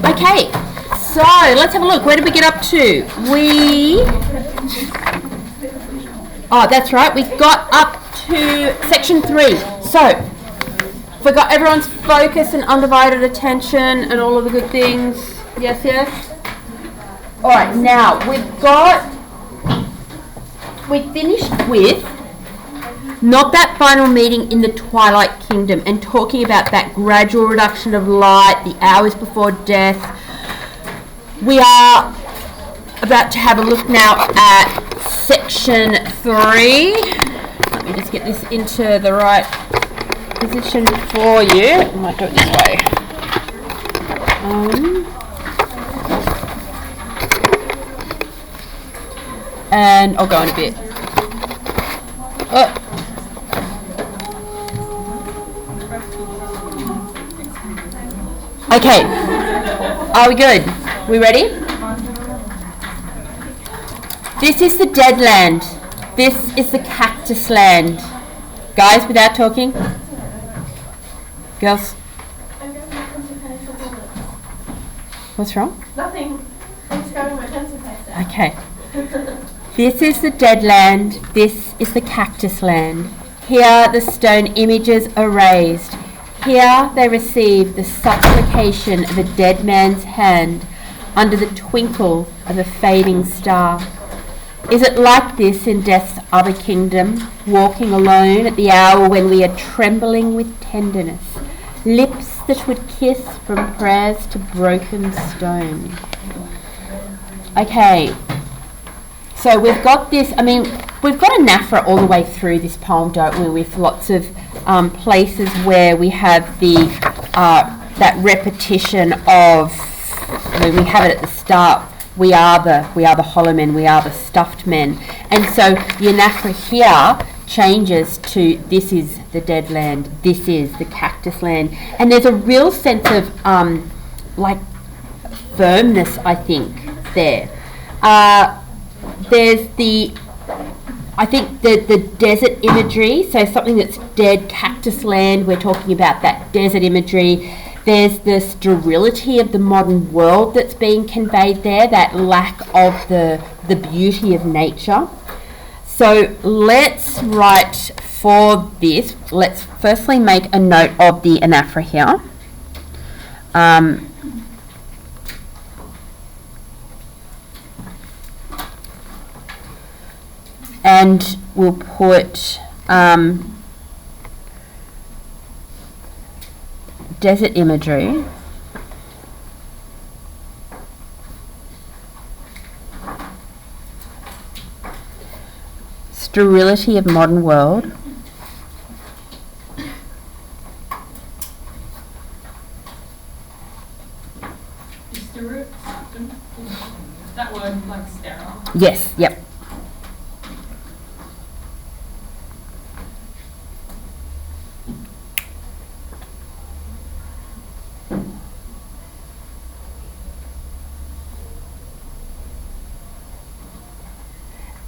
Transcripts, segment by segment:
Okay, so let's have a look. Where did we get up to? Oh, that's right. We got up to section 3. So, we got everyone's focus and undivided attention and all of the good things. Yes, yes? All right, now we finished with not that final meeting in the Twilight Kingdom and talking about that gradual reduction of light, the hours before death. We are about to have a look now at section 3. Let me just get this into the right position for you. I might do it this way. And I'll go in a bit. Okay, are we good? We ready? This is the dead land. This is the cactus land. Guys, without talking. Girls. What's wrong? Nothing. I'm just grabbing my pencil case. Okay. This is the dead land. This is the cactus land. Here the stone images are raised. Here they receive the supplication of a dead man's hand under the twinkle of a fading star. Is it like this in death's other kingdom, walking alone at the hour when we are trembling with tenderness, lips that would kiss from prayers to broken stone? Okay, so we've got this, we've got a NAFRA all the way through this poem, don't we, with lots of places where we have the that repetition of, we have it at the start, we are the Hollw Men, we are the stuffed men. And so your NAFRA here changes to this is the dead land, this is the cactus land. And there's a real sense of firmness, I think, there. There's the desert imagery, so something that's dead, cactus land, we're talking about that desert imagery. There's the sterility of the modern world that's being conveyed there, that lack of the beauty of nature. So let's write for this, let's firstly make a note of the anaphora here. And we'll put desert imagery, sterility of modern world, that word like sterile? Yes, yep.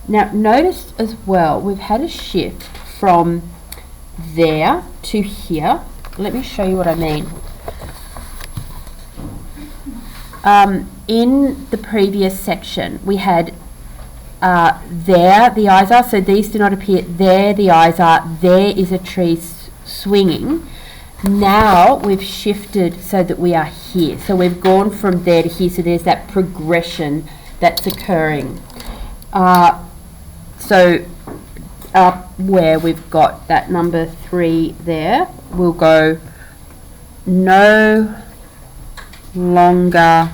Now notice as well, we've had a shift from there to here. Let me show you what I mean. In the previous section, we had there the eyes are, so these do not appear, there the eyes are, there is a tree swinging. Now we've shifted so that we are here. So we've gone from there to here, so there's that progression that's occurring. So up where we've got that number 3 there, we'll go no longer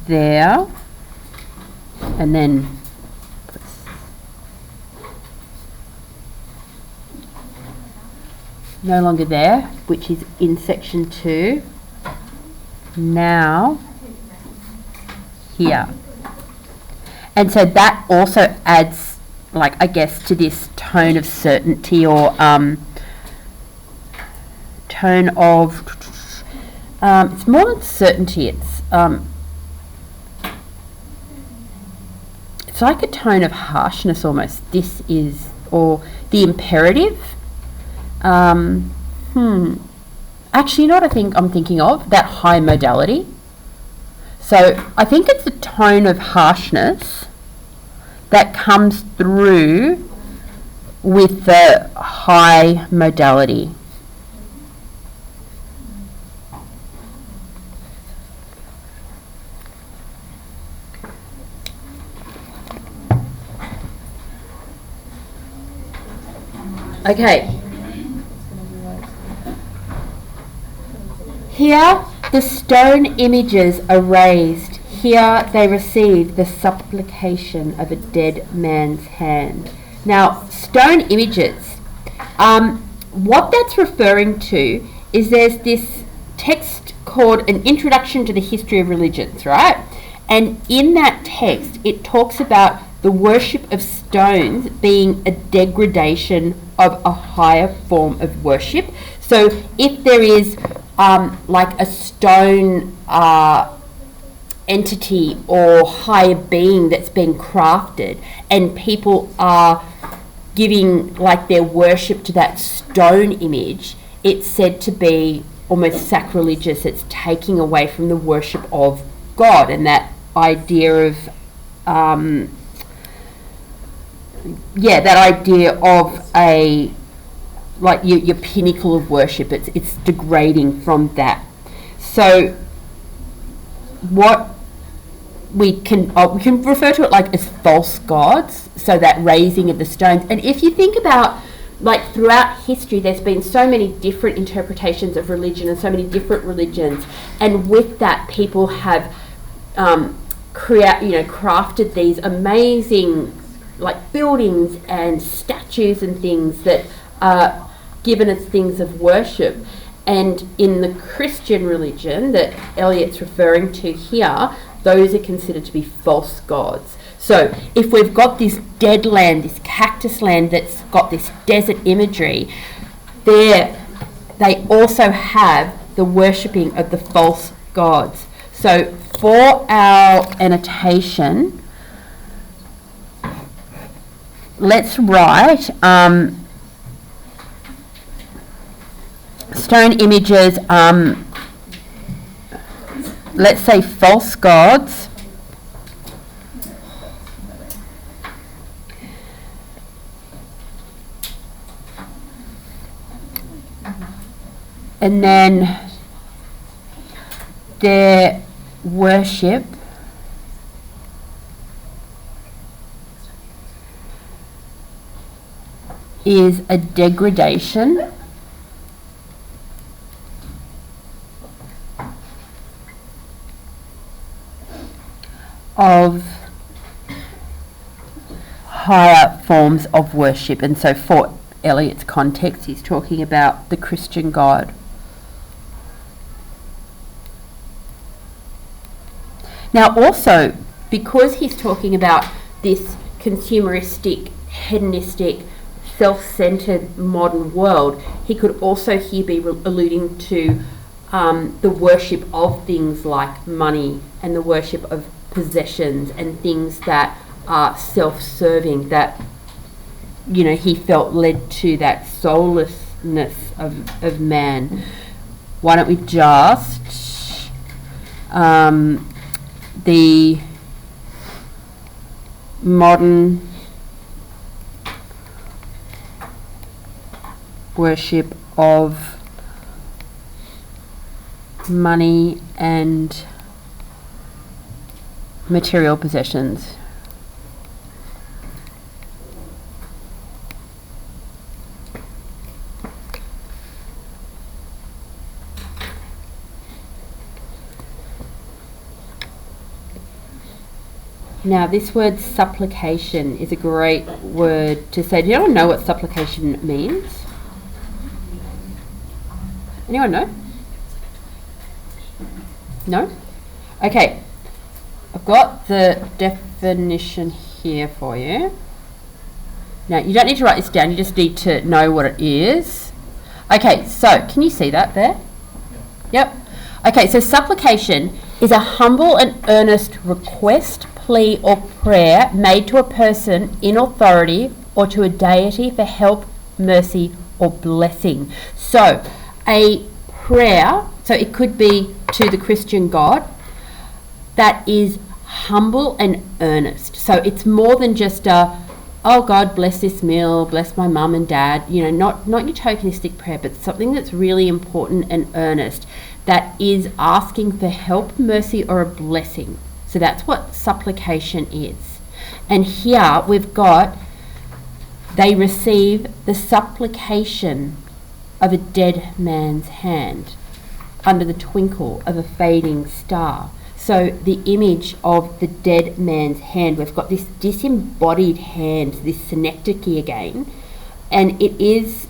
there, and then no longer there, which is in section 2, now here. And so that also adds, I guess, to this tone of certainty, or tone of, it's more than certainty, it's like a tone of harshness almost. This is, or the imperative. Actually, you know what I think I'm thinking of? That high modality. So I think it's the tone of harshness that comes through with the high modality. Okay. Here the stone images are raised. Here they receive the supplication of a dead man's hand. Now, stone images, what that's referring to is there's this text called An Introduction to the History of Religions, right? And in that text, it talks about the worship of stones being a degradation of a higher form of worship. So if there is like a stone entity or higher being that's been crafted, and people are giving like their worship to that stone image, it's said to be almost sacrilegious. It's taking away from the worship of God, and that idea of that idea of a like your pinnacle of worship. It's degrading from that. So what we can refer to it like as false gods, so that raising of the stones. And if you think about, like, throughout history there's been so many different interpretations of religion and so many different religions, and with that people have crafted these amazing like buildings and statues and things that are given as things of worship. And in the Christian religion that Eliot's referring to here, those are considered to be false gods. So if we've got this dead land, this cactus land that's got this desert imagery, they also have the worshipping of the false gods. So for our annotation, let's write stone images, let's say false gods, and then their worship is a degradation of higher forms of worship. And so for Eliot's context, he's talking about the Christian God. Now also, because he's talking about this consumeristic, hedonistic, self-centered modern world, he could also here be alluding to the worship of things like money and the worship of possessions and things that are self-serving, that he felt led to that soullessness of man. Why don't we just the modern worship of money and material possessions. Now, this word supplication is a great word to say. Do anyone know what supplication means? Anyone know? No? Okay. I've got the definition here for you. Now, you don't need to write this down. You just need to know what it is. Okay, so can you see that there? Yep. Okay, so supplication is a humble and earnest request, plea or prayer made to a person in authority or to a deity for help, mercy or blessing. So a prayer, so it could be to the Christian God, that is humble and earnest. So it's more than just a, oh God, bless this meal, bless my mum and dad, not your tokenistic prayer, but something that's really important and earnest, that is asking for help, mercy, or a blessing. So that's what supplication is. And here we've got, they receive the supplication of a dead man's hand under the twinkle of a fading star. So the image of the dead man's hand, we've got this disembodied hand, this synecdoche again, and it is,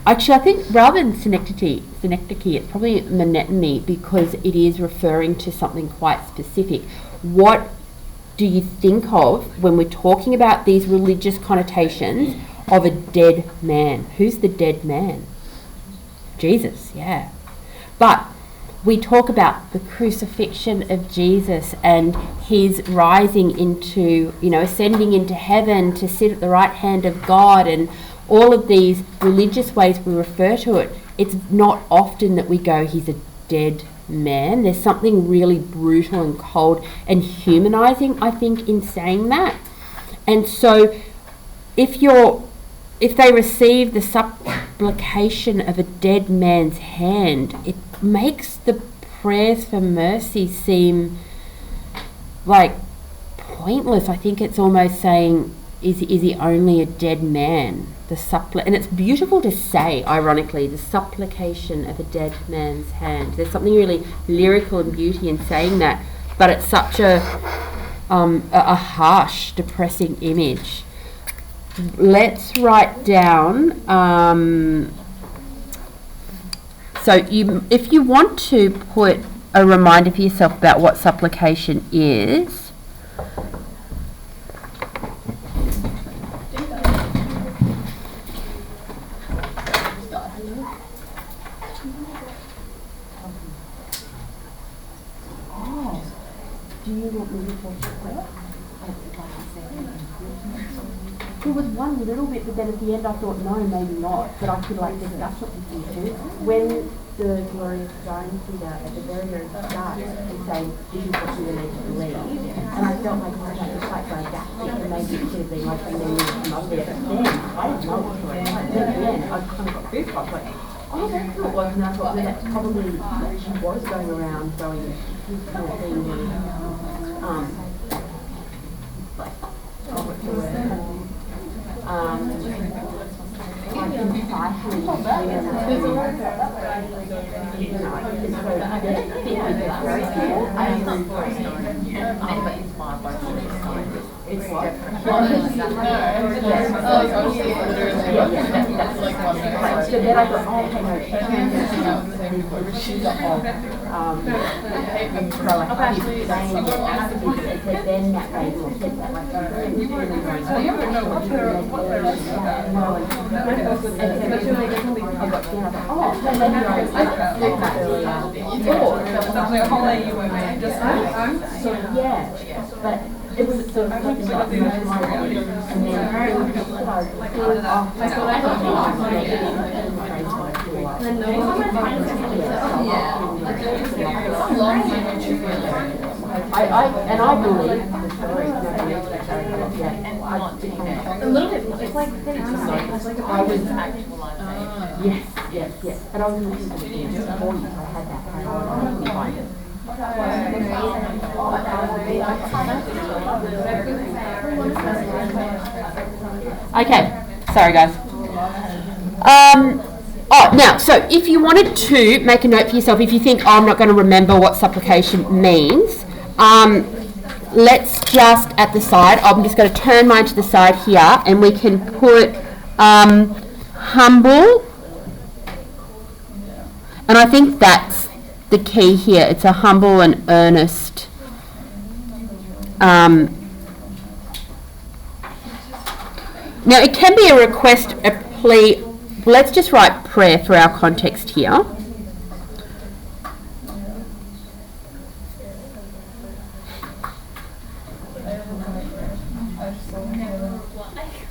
actually I think rather than synecdoche, it's probably monotony, because it is referring to something quite specific. What do you think of when we're talking about these religious connotations of a dead man? Who's the dead man? Jesus, yeah. But we talk about the crucifixion of Jesus and his rising into, ascending into heaven to sit at the right hand of God, and all of these religious ways we refer to it. It's not often that we go, he's a dead man. There's something really brutal and cold and humanizing, I think, in saying that. And so if they receive the supplication of a dead man's hand, it makes the prayers for mercy seem like pointless. I think it's almost saying, is he only a dead man? And it's beautiful to say, ironically, the supplication of a dead man's hand. There's something really lyrical and beauty in saying that, but it's such a harsh, depressing image. Let's write down. So if you want to put a reminder for yourself about what supplication is. Do you want me to talk about it? There was one little bit, but then at the end I thought, no, maybe not. But I could discuss it with you too. When the glorious dying figure at the very, very start is saying, this is what you were meant to believe. And I felt like that was quite didactic, and maybe it should have been like, and then you come up there. But then, I didn't know what to write. At the end, I kind of got goosebumps, like, oh, that's what it was. And I thought, well, that's probably, she was going around going, this kind of thing with, but it was sort of something like and then I believe the story. A little bit. It's like it's like I was actualization. Yes. And I was looking at the before I had that. Okay, sorry guys. Now, so if you wanted to make a note for yourself, if you think, I'm not going to remember what supplication means, let's just at the side, I'm just going to turn mine to the side here, and we can put humble, and I think that's the key here. It's a humble and earnest now it can be a request, a plea. Let's just write prayer for our context here.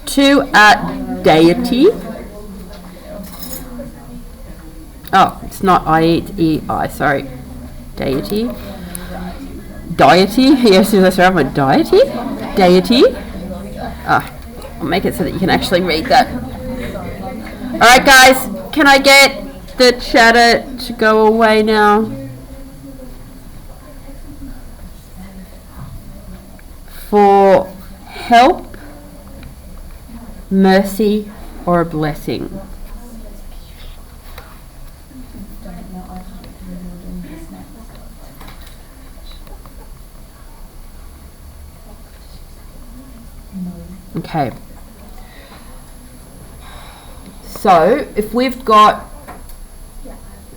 To a deity Oh, it's not I, it's E-I, sorry. Deity. Deity? Yes, that's right, I'm deity. Deity. I'll make it so that you can actually read that. Alright guys, can I get the chatter to go away now? For help, mercy, or a blessing. Okay. So, if we've got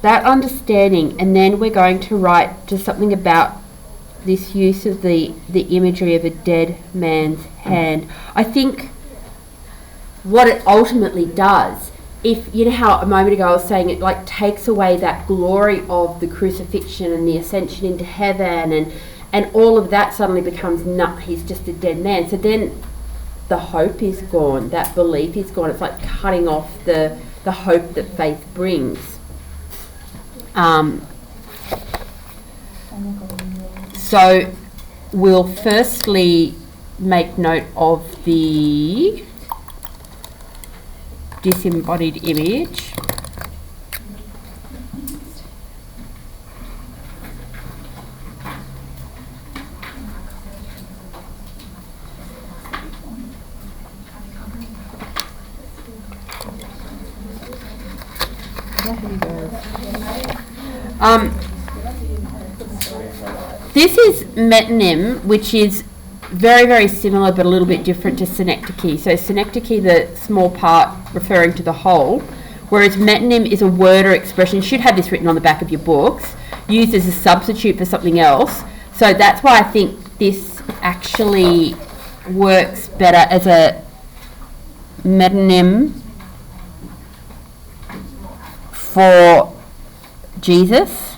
that understanding, and then we're going to write just something about this use of the imagery of a dead man's hand. I think what it ultimately does, if you know how a moment ago I was saying it like takes away that glory of the crucifixion and the ascension into heaven, and all of that suddenly becomes he's just a dead man. So then the hope is gone, that belief is gone. It's like cutting off the hope that faith brings. So we'll firstly make note of the disembodied image. This is metonym, which is very, very similar but a little bit different to synecdoche. So synecdoche, the small part referring to the whole, whereas metonym is a word or expression. You should have this written on the back of your books, used as a substitute for something else. So that's why I think this actually works better as a metonym for Jesus,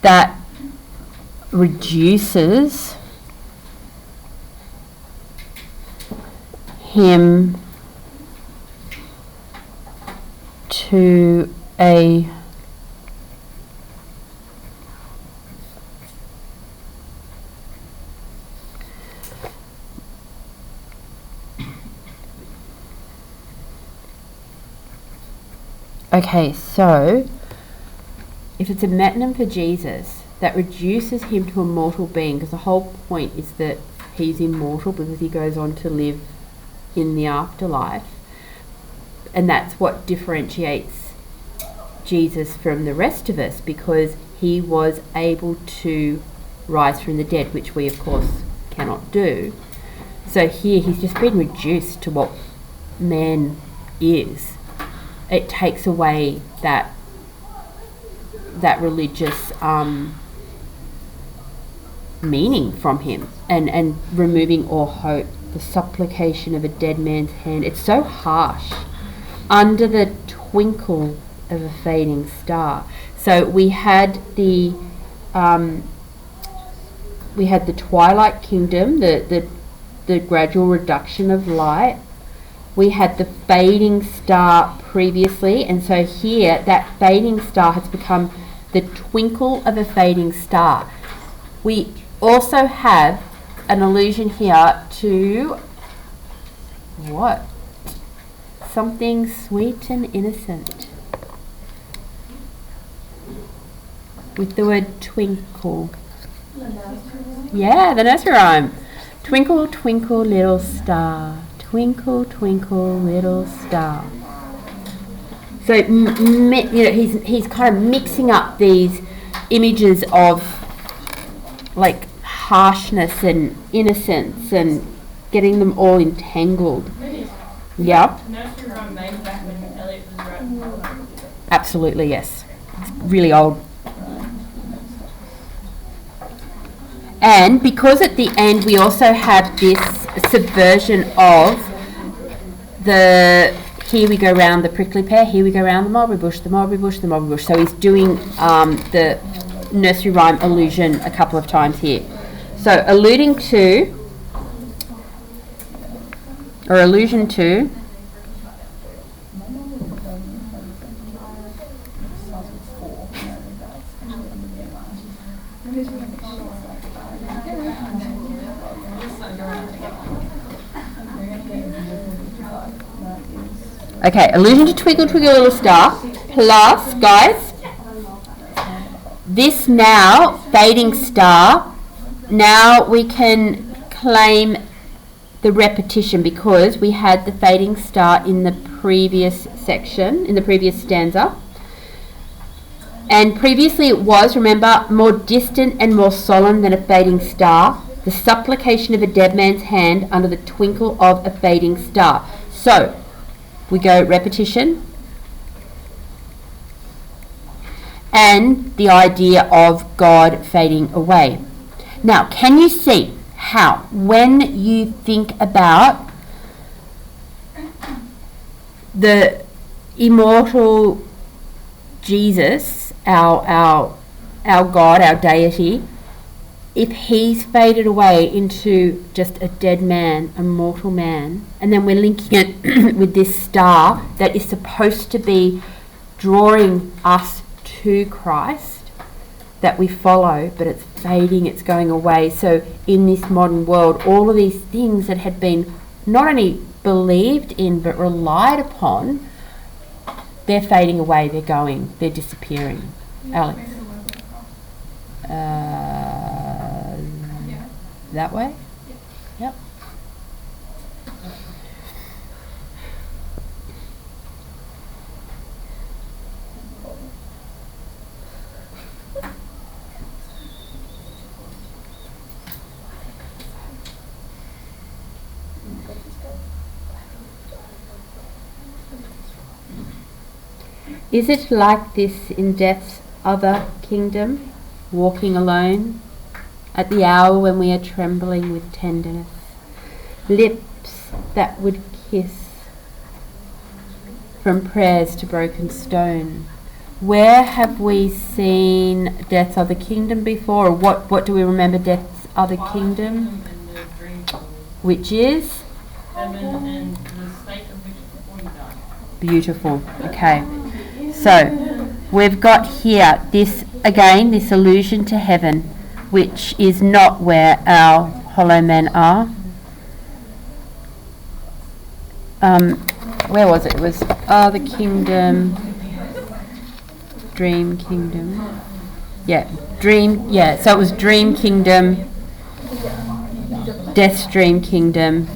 that reduces him to a okay, so if it's a metonym for Jesus, that reduces him to a mortal being, because the whole point is that he's immortal because he goes on to live in the afterlife, and that's what differentiates Jesus from the rest of us, because he was able to rise from the dead, which we of course cannot do. So here he's just been reduced to what man is. It takes away that religious meaning from him, and removing all hope. The supplication of a dead man's hand. It's so harsh. Under the twinkle of a fading star. So we had the twilight kingdom, the gradual reduction of light. We had the fading star previously, and so here that fading star has become the twinkle of a fading star. We also have an allusion here to what? Something sweet and innocent. With the word twinkle. Yeah, the nursery rhyme. Twinkle, twinkle, little star. Twinkle, twinkle, little star. So, he's kind of mixing up these images of like harshness and innocence and getting them all entangled. Yeah. Nursery rhyme made back when Eliot was writing. Absolutely, yes. It's really old. And because at the end we also have this subversion of the, here we go round the prickly pear, here we go round the mulberry bush, the mulberry bush, the mulberry bush. So he's doing the nursery rhyme allusion a couple of times here. So alluding to, or allusion to, Okay, allusion to Twinkle Twinkle Little Star, plus, guys, this now, fading star, now we can claim the repetition because we had the fading star in the previous section, in the previous stanza. And previously it was, remember, more distant and more solemn than a fading star, the supplication of a dead man's hand under the twinkle of a fading star. So, we go repetition, and the idea of God fading away. Now, can you see how, when you think about the immortal Jesus, our God, our deity, if he's faded away into just a dead man, a mortal man, and then we're linking it with this star that is supposed to be drawing us to Christ, that we follow, but it's fading, it's going away. So in this modern world, all of these things that had been not only believed in but relied upon, they're fading away, they're going, they're disappearing. Alex? That way? Yep. Is it like this in death's other kingdom, walking alone, at the hour when we are trembling with tenderness, lips that would kiss, from prayers to broken stone? Where have we seen death's other kingdom before, or what do we remember death's other kingdom? Which is? Heaven and the state of which before you die. Beautiful. Okay. So, we've got here this, again, this allusion to heaven, which is not where our Hollw Men are. Where was it? It was the kingdom, dream kingdom. Yeah, dream, yeah, so it was dream kingdom, death's dream kingdom.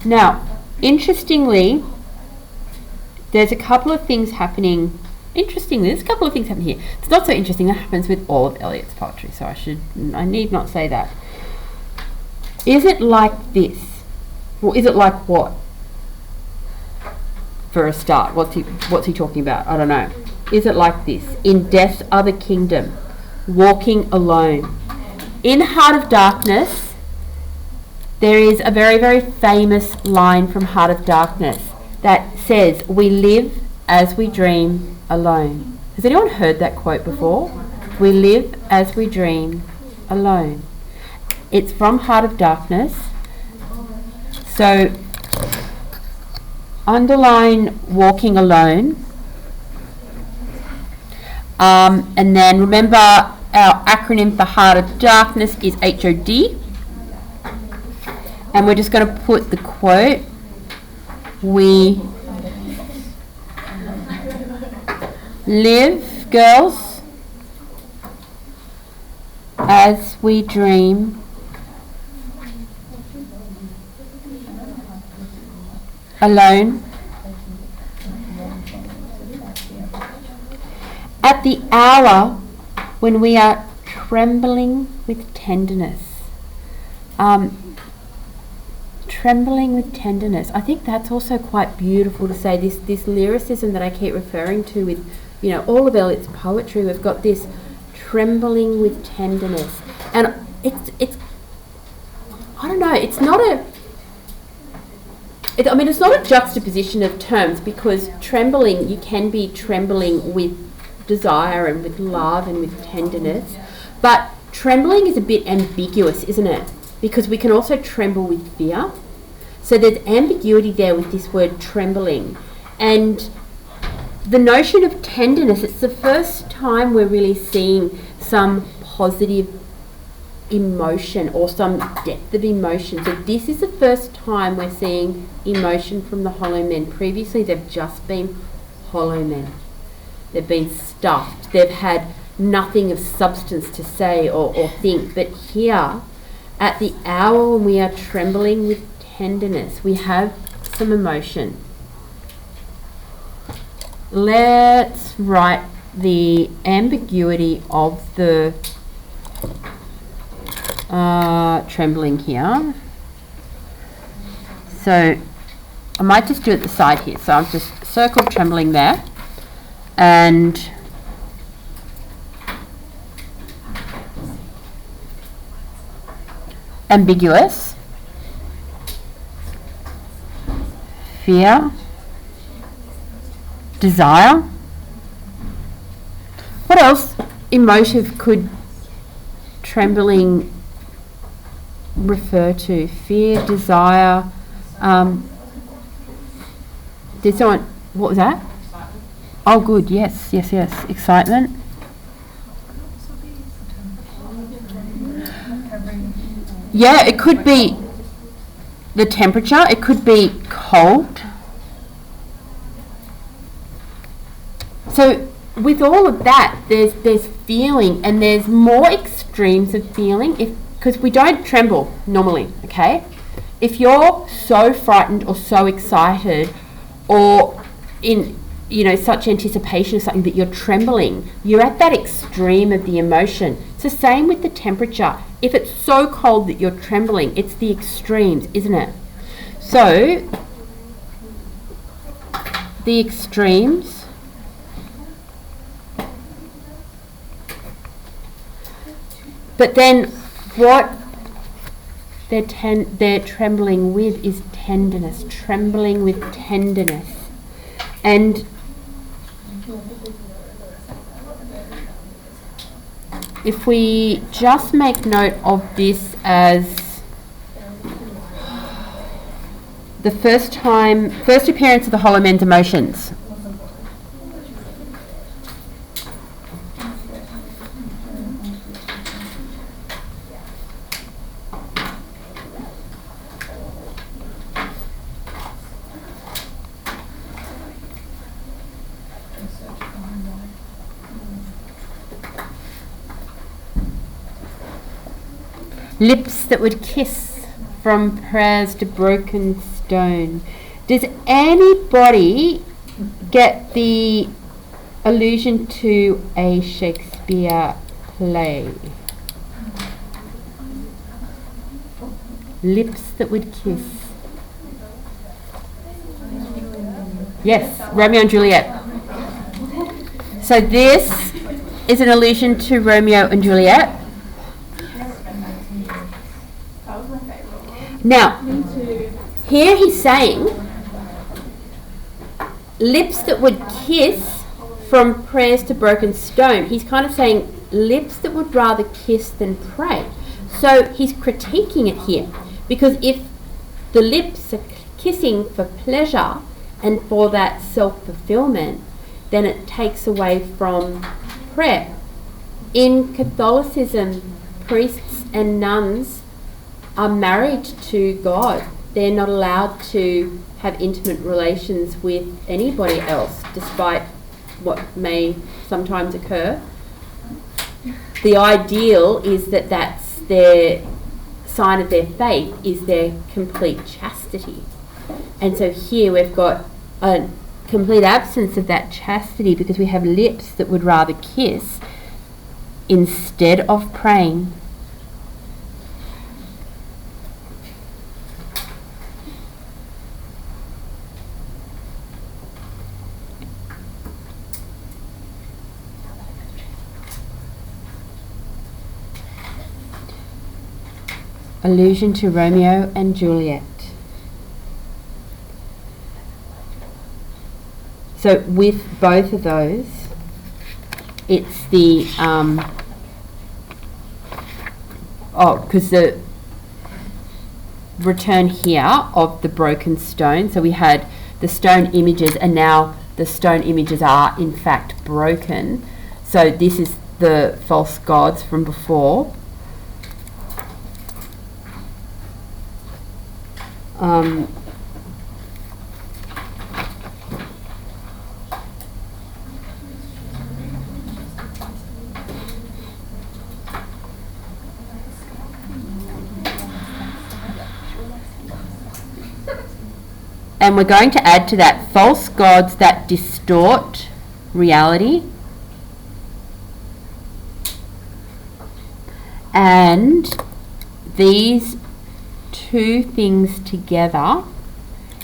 Now, interestingly, there's a couple of things happening. There's a couple of things happening here. It's not so interesting. That happens with all of Eliot's poetry, so I need not say that. Is it like this? Well, is it like what? For a start, what's he talking about? I don't know. Is it like this? In death's other kingdom, walking alone. In Heart of Darkness, there is a very, very famous line from Heart of Darkness that says, "We live as we dream alone." Has anyone heard that quote before? We live as we dream alone. It's from Heart of Darkness. So, underline walking alone. And then remember our acronym for Heart of Darkness is HOD. And we're just going to put the quote, "We live, girls, as we dream alone at the hour when we are trembling with tenderness." Trembling with tenderness. I think that's also quite beautiful to say, this lyricism that I keep referring to with, all of Eliot's poetry. We've got this trembling with tenderness. And it's I don't know, it's not a juxtaposition of terms, because trembling, you can be trembling with desire and with love and with tenderness, but trembling is a bit ambiguous, isn't it? Because we can also tremble with fear. So there's ambiguity there with this word trembling. And the notion of tenderness, it's the first time we're really seeing some positive emotion or some depth of emotion. So this is the first time we're seeing emotion from the Hollw Men. Previously they've just been Hollw Men. They've been stuffed. They've had nothing of substance to say or think. But here, at the hour when we are trembling with tenderness, we have some emotion. Let's write the ambiguity of the trembling here. So I might just do it the side here. So I've just circled trembling there. And ambiguous, fear, desire. What else emotive could trembling refer to? Fear, desire. Did someone, what was that? Oh good, yes. Excitement. Yeah, it could be the temperature, it could be cold. So with all of that, there's feeling, and there's more extremes of feeling, because we don't tremble normally, okay? If you're so frightened or so excited or in such anticipation of something that you're trembling, you're at that extreme of the emotion. It's the same with the temperature. If it's so cold that you're trembling, it's the extremes, isn't it? So the extremes but then what they're trembling with is tenderness, trembling with tenderness. And if we just make note of this as the first appearance of the Hollw Men's emotions. Lips that would kiss from prayers to broken stone. Does anybody get the allusion to a Shakespeare play? Lips that would kiss. Yes, Romeo and Juliet. So this is an allusion to Romeo and Juliet. Now, here he's saying lips that would kiss from prayers to broken stone. He's kind of saying lips that would rather kiss than pray. So he's critiquing it here, because if the lips are kissing for pleasure and for that self-fulfillment, then it takes away from prayer. In Catholicism, priests and nuns are married to God. They're not allowed to have intimate relations with anybody else, despite what may sometimes occur. The ideal is that that's their sign of their faith, is their complete chastity. And so here we've got a complete absence of that chastity, because we have lips that would rather kiss instead of praying. Allusion to Romeo and Juliet. So with both of those, it's the because the return here of the broken stone, so we had the stone images, and now the stone images are in fact broken. So this is the false gods from before. And we're going to add to that false gods that distort reality. And these two things together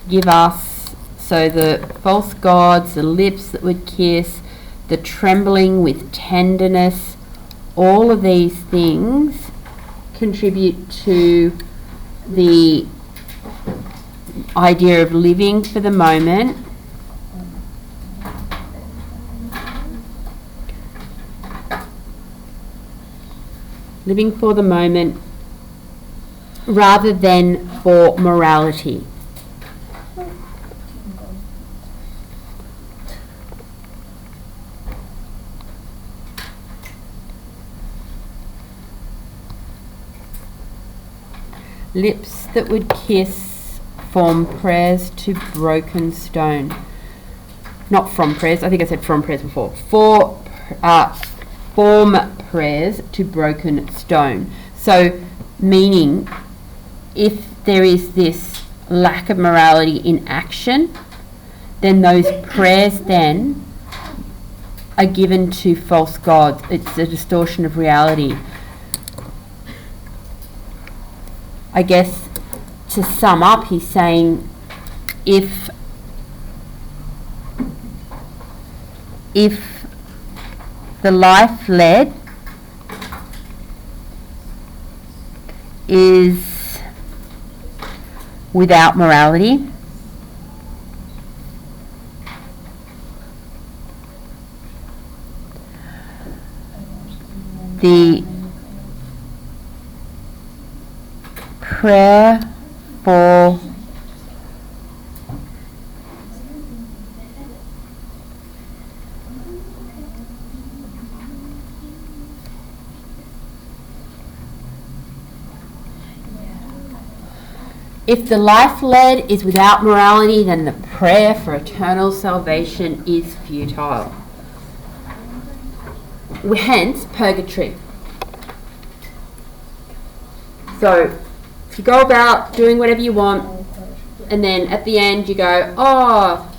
give us, so the false gods, the lips that would kiss, the trembling with tenderness, all of these things contribute to the idea of living for the moment. Living for the moment rather than for morality. Lips that would kiss form prayers to broken stone. Not from prayers, I think I said from prayers before. Form prayers to broken stone. So, meaning, if there is this lack of morality in action, then those prayers then are given to false gods. It's a distortion of reality. I guess to sum up, he's saying if the life led is without morality, the prayer for if the life led is without morality, then the prayer for eternal salvation is futile. Hence, purgatory. So, if you go about doing whatever you want, and then at the end you go, oh,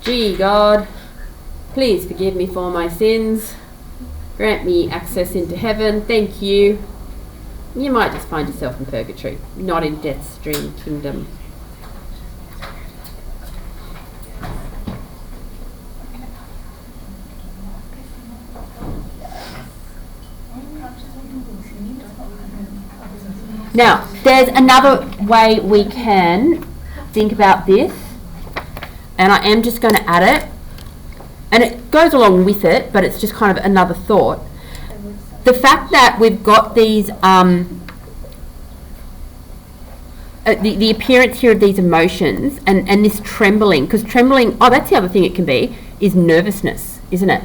gee, God, please forgive me for my sins, grant me access into heaven, thank you. You might just find yourself in purgatory, not in death's dream kingdom. Now, there's another way we can think about this, and I am just going to add it, and it goes along with it, but it's just kind of another thought. The fact that we've got these, the appearance here of these emotions and this trembling, because trembling, oh, that's the other thing it can be, is nervousness, isn't it?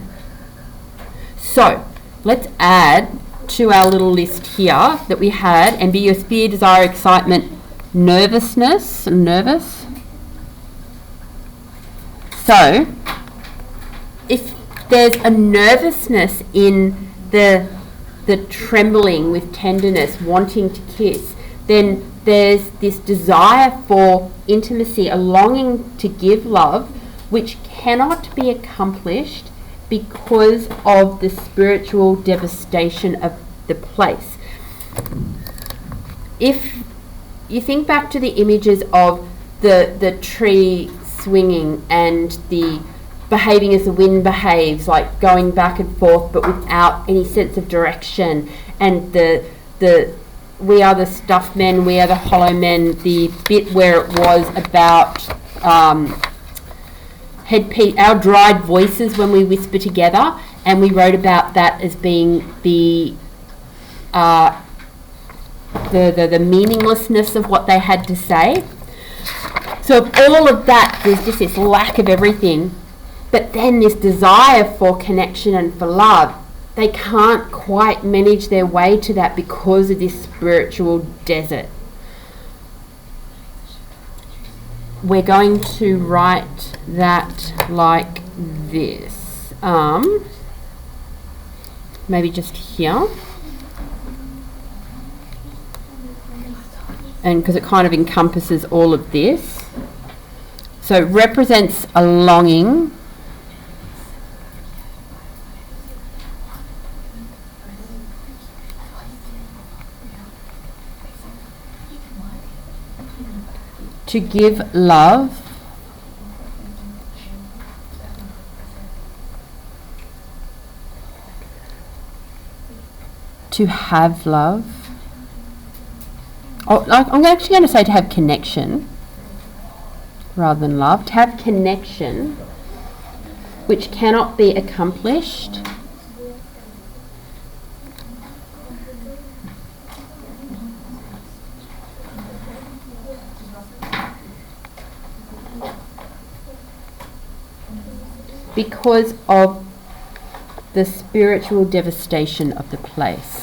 So, let's add to our little list here that we had ambiguous fear, desire, excitement, nervousness, nervous. So, if there's a nervousness in the trembling with tenderness, wanting to kiss, then there's this desire for intimacy, a longing to give love, which cannot be accomplished because of the spiritual devastation of the place. If you think back to the images of the tree swinging and the behaving as the wind behaves, like going back and forth but without any sense of direction, and the we are the stuffed men, we are the hollow men, the bit where it was about our dried voices when we whisper together, and we wrote about that as being the the meaninglessness of what they had to say. So of all of that, there's just this lack of everything. But then this desire for connection and for love, they can't quite manage their way to that because of this spiritual desert. We're going to write that like this. Maybe just here. And because it kind of encompasses all of this. So it represents a longing to give love to have love. Oh, I'm actually going to say to have connection rather than love. To have connection which cannot be accomplished because of the spiritual devastation of the place.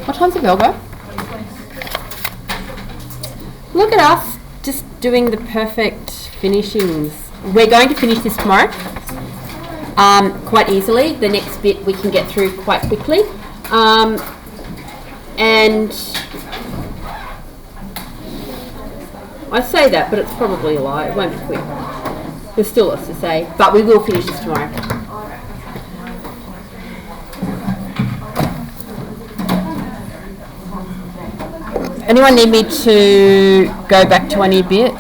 What time's the bell go? Look at us, just doing the perfect finishings. We're going to finish this tomorrow quite easily. The next bit we can get through quite quickly. And I say that, but it's probably a lie. It won't be quick. There's still lots to say, but we will finish this tomorrow. Anyone need me to go back to any bit?